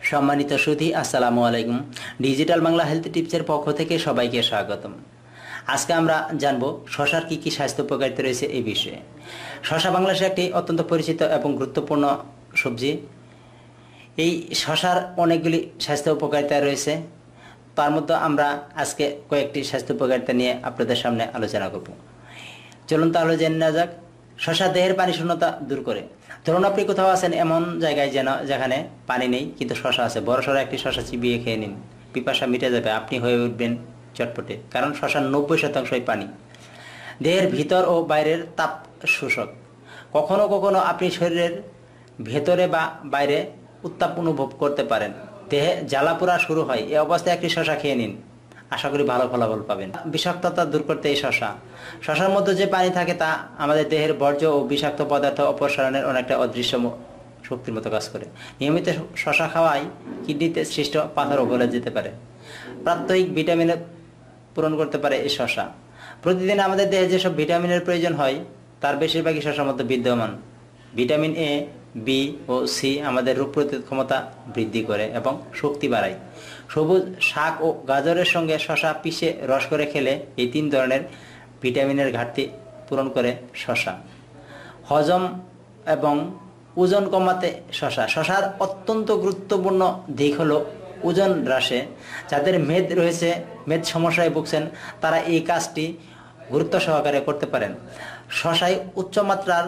সম্মানিত সুধী, আসসালামু আলাইকুম। ডিজিটাল বাংলা হেলথ টিপসের পক্ষ থেকে সবাইকে স্বাগতম। আজকে আমরা জানব শশার কি কি স্বাস্থ্য উপকারিতা রয়েছে এই বিষয়ে। শশা বাংলাদেশের একটি অত্যন্ত পরিচিত এবং গুরুত্বপূর্ণ সবজি। এই শশার অনেকগুলি স্বাস্থ্য উপকারিতা রয়েছে, তার মধ্যে আমরা আজকে কয়েকটি স্বাস্থ্য উপকারিতা নিয়ে আপনাদের সামনে আলোচনা করব। চলুন তাহলে জেনে নেওয়া যাক। শশা দেহের পানি শূন্যতা দূর করে। ধরুন আপনি কোথাও আছেন এমন জায়গায় যেখানে পানি নেই কিন্তু শশা আছে, বড়সড় একটি শশা চিবিয়ে খেয়ে নিন, পিপাসা মিটে যাবে, আপনি হয়ে উঠবেন চটপটে, কারণ শশার 90% পানি। দেহের ভিতর ও বাইরের তাপ শোষক। কখনো কখনো আপনি শরীরের ভেতরে বা বাইরে উত্তাপ অনুভব করতে পারেন, দেহে জ্বালাপোড়া শুরু হয়, এই অবস্থায় একটি শশা খেয়ে নিন, আশা করি ভালো ফলাফল পাবেন। বিষাক্ততা দূর করতে এই শশার মধ্যে যে পানি থাকে তা আমাদের দেহের বর্জ্য ও বিষাক্ত পদার্থ অপসারণের অনেকটা অদৃশ্য শক্তির মতো কাজ করে। নিয়মিত শশা খাওয়ায় কিডনিতে সৃষ্ট পাথরও গলে যেতে পারে। প্রাত্যহিক ভিটামিনে পূরণ করতে পারে এই শশা। প্রতিদিন আমাদের দেহে যেসব ভিটামিনের প্রয়োজন হয় তার বেশিরভাগই শশার মধ্যে বিদ্যমান। ভিটামিন এ, বি ও সি আমাদের রোগ প্রতিরোধ ক্ষমতা বৃদ্ধি করে এবং শক্তি বাড়ায়। সবুজ শাক ও গাজরের সঙ্গে শশা পিষে রস করে খেলে এই 3 ধরনের ভিটামিনের ঘাটতি পূরণ করে শশা। হজম এবং ওজন কমাতে শশার অত্যন্ত গুরুত্বপূর্ণ দিক হলো ওজন হ্রাসে। যাদের মেদ রয়েছে, মেদ সমস্যায় ভুগছেন, তারা এই কাজটি গুরুত্ব সহকারে করতে পারেন। শশায় উচ্চমাত্রার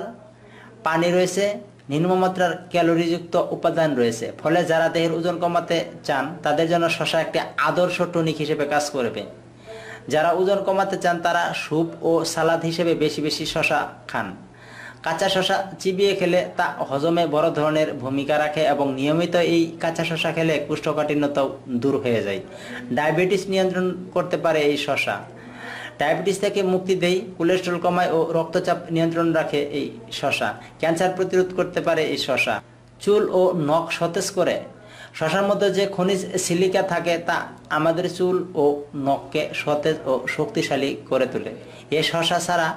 পানি রয়েছে, নিম্নমাত্রার ক্যালোরিযুক্ত উপাদান রয়েছে, ফলে যারা দেহের ওজন কমাতে চান তাদের জন্য শশা একটি আদর্শ টনিক হিসেবে কাজ করবে। যারা ওজন কমাতে চান তারা স্যুপ ও সালাদ হিসেবে বেশি বেশি শশা খান। কাঁচা শশা চিবিয়ে খেলে তা হজমে বড় ধরনের ভূমিকা রাখে এবং নিয়মিত এই কাঁচা শশা খেলে কোষ্ঠকাঠিন্যতাও দূর হয়ে যায়। ডায়াবেটিস নিয়ন্ত্রণ করতে পারে এই শশা। ডায়াবেটিস থেকে মুক্তি দেয়, কোলেস্টেরল কমায় ও রক্তচাপ নিয়ন্ত্রণ রাখে এই শশা। ক্যান্সার প্রতিরোধ করতে পারে এই শশা। চুল ও নখ সতেজ করে। শশার মধ্যে যে খনিজ সিলিকা থাকে তা আমাদের চুল ও নখকে সতেজ ও শক্তিশালী করে তোলে। এই শশা ছাড়া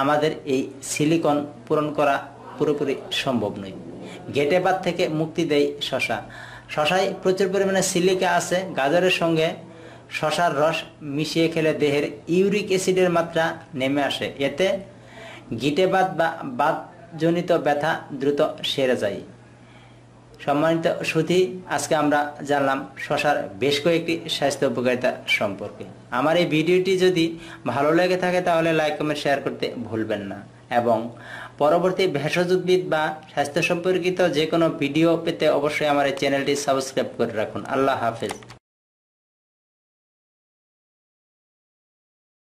আমাদের এই সিলিকন পূরণ করা পুরোপুরি সম্ভব নয়। গেটে বাত থেকে মুক্তি দেয় শশায় প্রচুর পরিমাণে সিলিকা আছে। গাজরের সঙ্গে শশার রস মিশিয়ে খেলে দেহের ইউরিক অ্যাসিডের মাত্রা নেমে আসে, এতে গিটেবাত বা বাতজনিত ব্যথা দ্রুত সেরে যায়। সম্মানিত সুধী, আজকে আমরা জানলাম শশার বেশ কয়েকটি স্বাস্থ্য উপকারিতা সম্পর্কে। আমার এই ভিডিওটি যদি ভালো লেগে থাকে তাহলে লাইক, কমেন্ট, শেয়ার করতে ভুলবেন না এবং পরবর্তী ভেষজ উদ্ভিদ বা স্বাস্থ্য সম্পর্কিত যে কোনো ভিডিও পেতে অবশ্যই আমার এই চ্যানেলটি সাবস্ক্রাইব করে রাখুন। আল্লাহ হাফেজ।